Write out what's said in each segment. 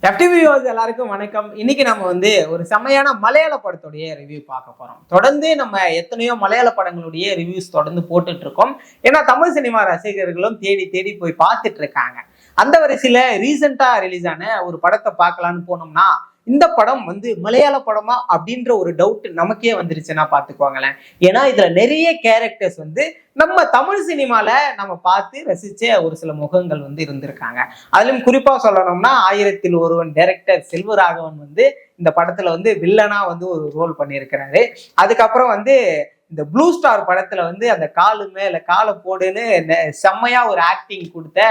எஃப்டிவியூஸ் எல்லாருக்கும் வணக்கம். இன்னைக்கு நம்ம ஒரு செம்மையான மலையாள படத்துடைய ரிவ்யூ பார்க்க போறோம். தொடர்ந்து நம்ம எத்தனையோ மலையாள படங்களுடைய ரிவ்யூஸ் தொடர்ந்து போட்டுட்டு இருக்கோம். ஏன்னா தமிழ் சினிமா ரசிகர்களும் தேடி தேடி போய் பார்த்துட்டு இருக்காங்க. அந்த வரிசையில ரீசெண்டா ரிலீஸ் ஆன ஒரு படத்தை பார்க்கலான்னு போனோம்னா, இந்த படம் மலையாள படமா அப்படின்ற ஒரு டவுட் நமக்கே வந்துருச்சுன்னா பாத்துக்கோங்களேன். ஏன்னா இதுல நிறைய கேரக்டர்ஸ் நம்ம தமிழ் சினிமால நம்ம பார்த்து ரசிச்ச ஒரு சில முகங்கள் இருந்திருக்காங்க. அதுலயும் குறிப்பா சொல்லணும்னா 1000ல் ஒருவன் டைரக்டர் செல்வராகவன் இந்த படத்துல வில்லனா ஒரு ரோல் பண்ணியிருக்கிறாரு. அதுக்கப்புறம் இந்த ப்ளூ ஸ்டார் படத்துல அந்த காலு மேல காலை போடுன்னு செம்மையா ஒரு ஆக்டிங் கொடுத்த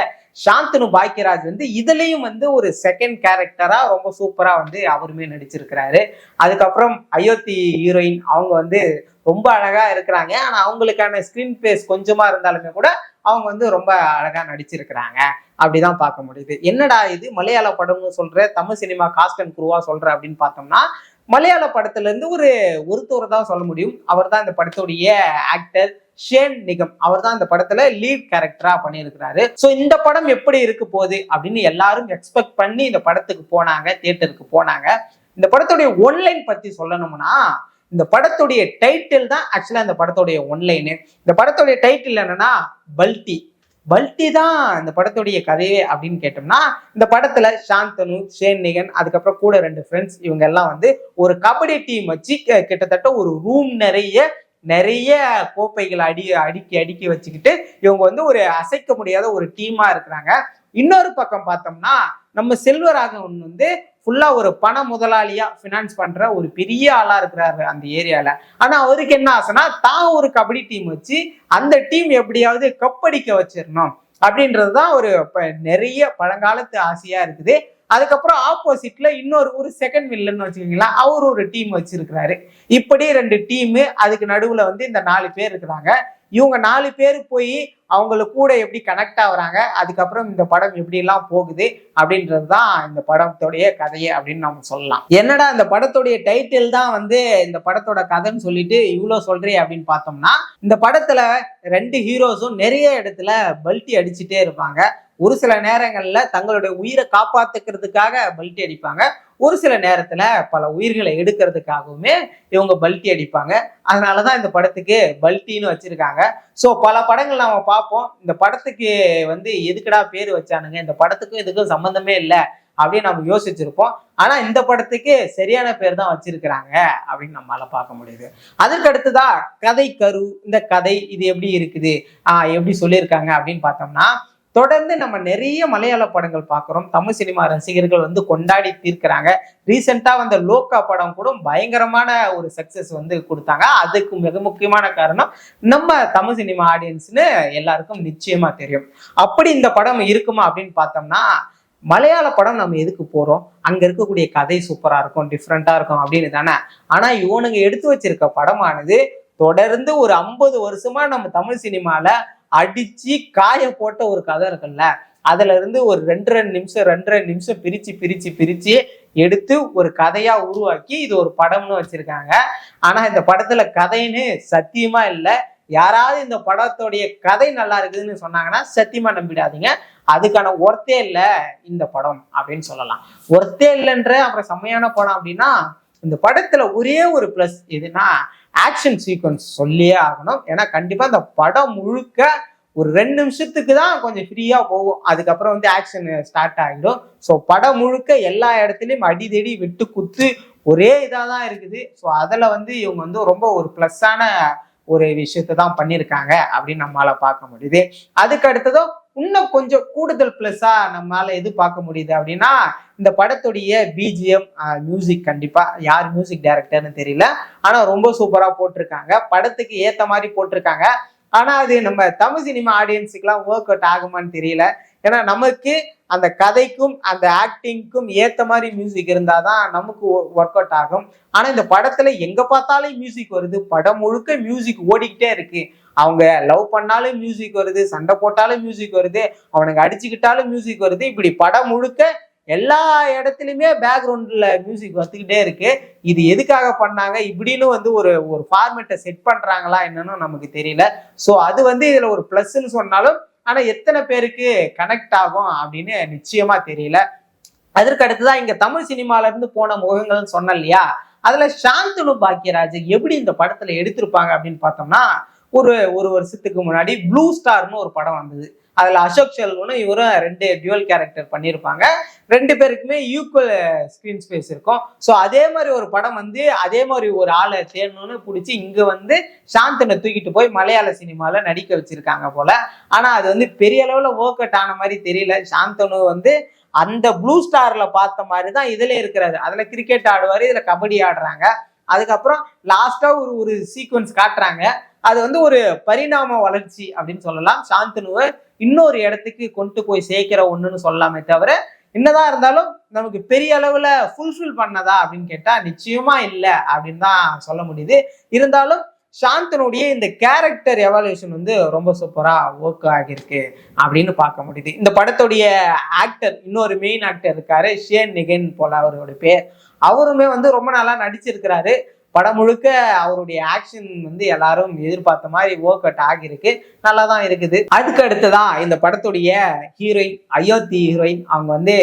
சாந்தனு பாக்கியராஜ் இதுலயும் ஒரு செகண்ட் கேரக்டரா ரொம்ப சூப்பரா அவருமே நடிச்சிருக்கிறாரு. அதுக்கப்புறம் அயோத்தி ஹீரோயின் அவங்க ரொம்ப அழகா இருக்கிறாங்க. ஆனா அவங்களுக்கான ஸ்கிரீன் பேஸ் கொஞ்சமா இருந்தாலுமே கூட அவங்க ரொம்ப அழகா நடிச்சிருக்கிறாங்க. அப்படிதான் பார்க்க முடியுது. என்னடா இது மலையாள படம்னு சொல்ற, தமிழ் சினிமா காஸ்ட் அண்ட் குரூவா சொல்ற அப்படின்னு பார்த்தோம்னா, மலையாள படத்துல இருந்து ஒருத்தர் தான் சொல்ல முடியும். அவர் தான் இந்த படத்துடைய ஆக்டர் ஷேன் நிகம். அவர் தான் இந்த படத்துல லீட் கேரக்டரா பண்ணியிருக்கிறாரு. சோ இந்த படம் எப்படி இருக்கு போகுது அப்படின்னு எல்லாரும் எக்ஸ்பெக்ட் பண்ணி இந்த படத்துக்கு போனாங்க, தியேட்டருக்கு போனாங்க. இந்த படத்துடைய ஒன்லைன் பத்தி சொல்லணும்னா, இந்த படத்துடைய டைட்டில் தான் ஆக்சுவலா இந்த படத்துடைய ஒன்லைனு. இந்த படத்துடைய டைட்டில் என்னன்னா பல்டி. பல்டி தான் இந்த படத்துடைய கதையே அப்படின்னு கேட்டோம்னா, இந்த படத்துல சாந்தனு, ஷேன் நிகன், அதுக்கப்புறம் கூட 2 ஃப்ரெண்ட்ஸ் இவங்க எல்லாம் ஒரு கபடி டீம் வச்சு கிட்டத்தட்ட ஒரு ரூம் நிறைய கோப்பைகளை அடுக்கி வச்சுக்கிட்டு இவங்க ஒரு அசைக்க முடியாத ஒரு டீமா இருக்கிறாங்க. இன்னொரு பக்கம் பார்த்தோம்னா, நம்ம செல்வராகவன் ஃபுல்லா ஒரு பண முதலாளியா பினான்ஸ் பண்ற ஒரு பெரிய ஆளா இருக்கிறாரு அந்த ஏரியால. ஆனா அவருக்கு என்ன ஆசைனா, தான் ஒரு கபடி டீம் வச்சு அந்த டீம் எப்படியாவது கப்படிக்க வச்சிடணும் அப்படின்றதுதான் நிறைய பழங்காலத்து ஆசையா இருக்குது. அதுக்கப்புறம் ஆப்போசிட்ல ஒரு செகண்ட் வில்லன் வச்சுக்கீங்களா, அவர் ஒரு டீம் வச்சிருக்கிறாரு. இப்படி 2 டீம், அதுக்கு நடுவுல இந்த 4 பேர் இருக்கிறாங்க. இவங்க 4 பேர் போய் அவங்களுக்கு கூட எப்படி கனெக்ட் ஆகுறாங்க, அதுக்கப்புறம் இந்த படம் எப்படி எல்லாம் போகுது அப்படின்றதுதான் இந்த படத்துடைய கதையே அப்படின்னு நம்ம சொல்லலாம். என்னடா இந்த படத்துடைய டைட்டில் தான் இந்த படத்தோட கதைன்னு சொல்லிட்டு இவ்வளவு சொல்றே அப்படின்னு பார்த்தோம்னா, இந்த படத்துல 2 ஹீரோஸும் நிறைய இடத்துல பல்ட்டி அடிச்சுட்டே இருப்பாங்க. ஒரு சில நேரங்கள்ல தங்களுடைய உயிரை காப்பாத்துக்கிறதுக்காக பல்ட்டி அடிப்பாங்க. ஒரு சில நேரத்துல பல உயிர்களை எடுக்கிறதுக்காகவுமே இவங்க பல்ட்டி அடிப்பாங்க. அதனாலதான் இந்த படத்துக்கு பல்ட்டின்னு வச்சிருக்காங்க. சோ பல படங்கள் நாம பார்ப்போம். இந்த படத்துக்கு எதுக்குடா பேர் வச்சானுங்க, இந்த படத்துக்கும் இதுக்கும் சம்பந்தமே இல்லை அப்படின்னு நம்ம யோசிச்சிருப்போம். ஆனா இந்த படத்துக்கு சரியான பேர் தான் வச்சிருக்கிறாங்க அப்படின்னு நம்மளால பார்க்க முடியுது. அதுக்கு அடுத்துதான் கதை கரு. இந்த கதை இது எப்படி இருக்குது, எப்படி சொல்லியிருக்காங்க அப்படின்னு பார்த்தோம்னா, தொடர்ந்து நம்ம நிறைய மலையாள படங்கள் பார்க்கிறோம். தமிழ் சினிமா ரசிகர்கள் கொண்டாடி தீர்க்கிறாங்க. ரீசெண்டா லோக்கா படம் கூட பயங்கரமான ஒரு சக்சஸ் கொடுத்தாங்க. அதுக்கு மிக முக்கியமான காரணம் நம்ம தமிழ் சினிமா ஆடியன்ஸ்னு எல்லாருக்கும் நிச்சயமா தெரியும். அப்படி இந்த படம் இருக்குமா அப்படின்னு பார்த்தோம்னா, மலையாள படம் நம்ம எதுக்கு போறோம், அங்க இருக்கக்கூடிய கதை சூப்பரா இருக்கும், டிஃப்ரெண்டா இருக்கும் அப்படின்னு தானே. ஆனா இவனுங்க எடுத்து வச்சிருக்க படமானது தொடர்ந்து ஒரு 50 வருஷமா நம்ம தமிழ் சினிமால அடிச்சு காய போட்ட ஒரு கதை இருக்குல்ல, அதுல இருந்து ஒரு 2.5 நிமிஷம் பிரிச்சு எடுத்து ஒரு கதையா உருவாக்கி இது ஒரு படம்னு வச்சிருக்காங்க. ஆனா இந்த படத்துல கதைன்னு சத்தியமா இல்லை. யாராவது இந்த படத்துடைய கதை நல்லா இருக்குதுன்னு சொன்னாங்கன்னா சத்தியமா நம்பிடாதீங்க. அதுக்கான ஒர்த்தே இல்லை இந்த படம் அப்படின்னு சொல்லலாம். ஒர்த்தே இல்லைன்ற அப்புறம் செம்மையான படம் அப்படின்னா, இந்த படத்துல ஒரே ஒரு பிளஸ் எதுனா ஆக்ஷன் சீக்வன்ஸ் சொல்லியே ஆகணும். ஏன்னா கண்டிப்பா இந்த படம் முழுக்க ஒரு 2 நிமிஷத்துக்கு தான் கொஞ்சம் ஃப்ரீயா போகும். அதுக்கப்புறம் ஆக்ஷன் ஸ்டார்ட் ஆகிடும். ஸோ படம் முழுக்க எல்லா இடத்துலயும் அடிதடி வெட்டு குத்து ஒரே இதாதான் இருக்குது. ஸோ அதுல இவங்க ரொம்ப ஒரு பிளஸ்ஸான ஒரு விஷயத்தை தான் பண்ணியிருக்காங்க அப்படின்னு நம்மளால பார்க்க முடியுது. அதுக்கு அடுத்ததும் இன்னும் கொஞ்சம் கூடுதல் பிளஸ்ஸா நம்மளால எது பார்க்க முடியுது அப்படின்னா, இந்த படத்துடைய பிஜிஎம் மியூசிக். கண்டிப்பா யார் மியூசிக் டைரக்டர்னு தெரியல, ஆனா ரொம்ப சூப்பரா போட்டிருக்காங்க. படத்துக்கு ஏத்த மாதிரி போட்டிருக்காங்க. ஆனா அது நம்ம தமிழ் சினிமா ஆடியன்ஸுக்கெல்லாம் ஒர்க் அவுட் ஆகுமான்னு தெரியல. ஏன்னா நமக்கு அந்த கதைக்கும் அந்த ஆக்டிங்க்கும் ஏத்த மாதிரி மியூசிக் இருந்தாதான் நமக்கு ஒர்க் அவுட் ஆகும். ஆனா இந்த படத்துல எங்க பார்த்தாலும் மியூசிக் வருது. படம் முழுக்க மியூசிக் ஓடிக்கிட்டே இருக்கு. அவங்க லவ் பண்ணாலும் மியூசிக் வருது, சண்டை போட்டாலும் மியூசிக் வருது, அவனுக்கு அடிச்சுக்கிட்டாலும் மியூசிக் வருது. இப்படி படம் முழுக்க எல்லா இடத்துலயுமே பேக்ரவுண்ட்ல மியூசிக் வந்துகிட்டே இருக்கு. இது எதுக்காக பண்ணாங்க இப்படின்னு ஒரு ஃபார்மேட்டை செட் பண்றாங்களா என்னன்னு நமக்கு தெரியல. சோ அது இதுல ஒரு பிளஸ்ன்னு சொன்னாலும், ஆனா எத்தனை பேருக்கு கனெக்ட் ஆகும் அப்படின்னு நிச்சயமா தெரியல. அதற்கு அடுத்துதான் இங்க தமிழ் சினிமால இருந்து போன முகங்கள்னு சொன்னேன் இல்லையா, அதுல சாந்தனு பாக்கியராஜ் எப்படி இந்த படத்துல எடுத்திருப்பாங்க அப்படின்னு பார்த்தோம்னா, ஒரு ஒரு வருஷத்துக்கு முன்னாடி ப்ளூ ஸ்டார்னு ஒரு படம் வந்தது. அதுல அசோக் செல்வனும் இவரும் 2 டியூவல் கேரக்டர் பண்ணியிருப்பாங்க. 2 பேருக்குமே ஈக்குவல் ஸ்கிரீன் ஸ்பேஸ் இருக்கும். ஸோ அதே மாதிரி ஒரு படம் வந்து அதே மாதிரி ஒரு ஆளை தேடணும்னு பிடிச்சி இங்க வந்து சாந்தனை தூக்கிட்டு போய் மலையாள சினிமால நடிக்க வச்சிருக்காங்க போல. ஆனா அது வந்து பெரிய அளவுல ஒர்க் அவுட் ஆன மாதிரி தெரியல. சாந்தனு வந்து அந்த ப்ளூ ஸ்டார்ல பார்த்த மாதிரி தான் இதுல இருக்கிறாரு. அதுல கிரிக்கெட் ஆடுவாரு, இதுல கபடி ஆடுறாங்க. அதுக்கப்புறம் லாஸ்டா ஒரு ஒரு சீக்வன்ஸ் காட்டுறாங்க. அது வந்து ஒரு பரிணாம வளர்ச்சி அப்படின்னு சொல்லலாம். சாந்தனுவை இன்னொரு இடத்துக்கு கொண்டு போய் சேர்க்கிற ஒண்ணுன்னு சொல்லலாமே தவிர, என்னதான் இருந்தாலும் நமக்கு பெரிய அளவுல ஃபுல்ஃபில் பண்ணதா அப்படின்னு கேட்டா நிச்சயமா இல்லை அப்படின்னு தான் சொல்ல முடியுது. இருந்தாலும் சாந்தனுடைய இந்த கேரக்டர் எவாலுவேஷன் வந்து ரொம்ப சூப்பரா ஒர்க் ஆகியிருக்கு அப்படின்னு பார்க்க முடியுது. இந்த படத்துடைய ஆக்டர், இன்னொரு மெயின் ஆக்டர் இருக்காரு, ஷேன் நிகன் போல அவருடைய பேர். அவருமே வந்து ரொம்ப நாளா நடிச்சிருக்கிறாரு. படம் முழுக்க அவருடைய ஆக்ஷன் வந்து எல்லாரும் எதிர்பார்த்த மாதிரி ஒர்க் அவுட் ஆகியிருக்கு. நல்லா தான் இருக்குது. அதுக்கு அடுத்துதான் இந்த படத்துடைய ஹீரோயின், அயோத்தி ஹீரோயின். அவங்க வந்து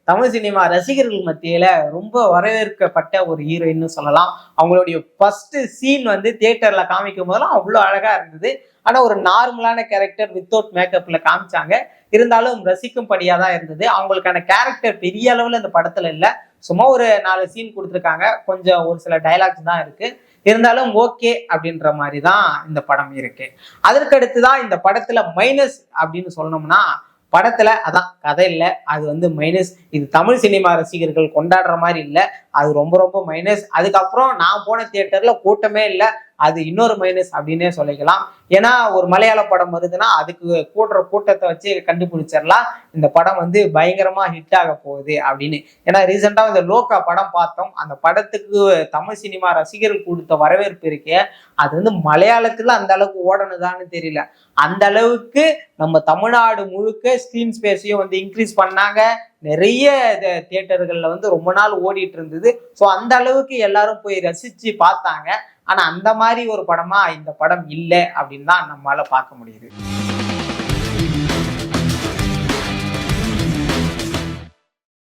தமிழ் சினிமா ரசிகர்கள் மத்தியில ரொம்ப வரவேற்கப்பட்ட ஒரு ஹீரோயின்னு சொல்லலாம். அவங்களுடைய ஃபர்ஸ்ட் சீன் வந்து தியேட்டர்ல காமிக்கும் போதெல்லாம் அவ்வளோ அழகா இருந்தது. ஆனா ஒரு நார்மலான கேரக்டர் வித்தவுட் மேக்கப்ல காமிச்சாங்க. இருந்தாலும் ரசிக்கும்படியா தான் இருந்தது. அவங்களுக்கான கேரக்டர் பெரிய அளவுல இந்த படத்துல இல்லை. சும்மா ஒரு 4 சீன் கொடுத்துருக்காங்க. கொஞ்சம் ஒரு சில டைலாக்ஸ் தான் இருக்கு. இருந்தாலும் ஓகே அப்படின்ற மாதிரி தான் இந்த படம் இருக்கு. அதற்கு அடுத்துதான் இந்த படத்துல மைனஸ் அப்படின்னு சொன்னோம்னா, படத்துல அதான் கதை இல்லை, அது வந்து மைனஸ். இது தமிழ் சினிமா ரசிகர்கள் கொண்டாடுற மாதிரி இல்லை, அது ரொம்ப ரொம்ப மைனஸ். அதுக்கப்புறம் நான் போன தியேட்டர்ல கூட்டமே இல்லை, அது இன்னொரு மைனஸ் அப்படின்னே சொல்லிக்கலாம். ஏன்னா ஒரு மலையாள படம் வருதுன்னா அதுக்கு கூடுற கூட்டத்தை வச்சு கண்டுபிடிச்சிடலாம் இந்த படம் வந்து பயங்கரமா ஹிட் ஆக போகுது அப்படின்னு. ஏன்னா ரீசெண்டா இந்த லோக்கா படம் பார்த்தோம். அந்த படத்துக்கு தமிழ் சினிமா ரசிகர்கள் கொடுத்த வரவேற்பு இருக்கே, அது வந்து மலையாளத்துல அந்த அளவுக்கு ஓடணுதான்னு தெரியல. அந்த அளவுக்கு நம்ம தமிழ்நாடு முழுக்க ஸ்கிரீன் ஸ்பேஸையும் வந்து இன்க்ரீஸ் பண்ணாங்க. நிறைய தியேட்டர்கள்ல வந்து ரொம்ப நாள் ஓடிட்டு இருந்தது. ஸோ அந்த அளவுக்கு எல்லாரும் போய் ரசிச்சு பார்த்தாங்க. ஆனா அந்த மாதிரி ஒரு படமா இந்த படம் இல்லை அப்படின்னு தான் நம்மளால பார்க்க முடியுது.